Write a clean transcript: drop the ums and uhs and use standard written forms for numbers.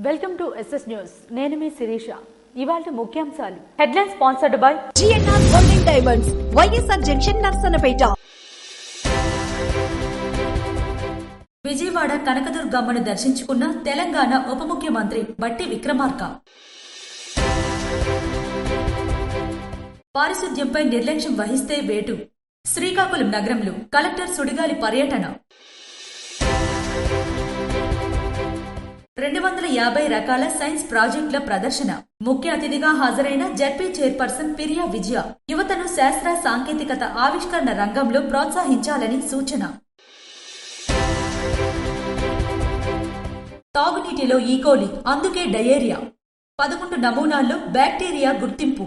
Welcome to SS news. నేను మీ శిరీష. ఇవాళ ముఖ్యాంశాలు. Headline sponsored by GNR golden diamonds, YSR junction, Narasannapeta. Vijayawada కనకదుర్గమ్మను దర్శించుకున్న తెలంగాణ ఉప ముఖ్యమంత్రి బట్టి విక్రమార్క. పారిశుద్ధ్యంపై నిర్లక్ష్యం వహిస్తే వేటు. శ్రీకాకుళం నగరంలో కలెక్టర్ సుడిగాలి పర్యటన. 250 రకాల సైన్స్ ప్రాజెక్టుల ప్రదర్శన. ముఖ్య అతిథిగా హాజరైన జడ్పీ చైర్పర్సన్ పిరియా విజయ యువతను శాస్త్ర సాంకేతికత ఆవిష్కరణ రంగంలో ప్రోత్సహించాలని సూచన. తాగునీటిలో ఈకోలి, అందుకే డయేరియా. 11 నమూనాల్లో బ్యాక్టీరియా గుర్తింపు.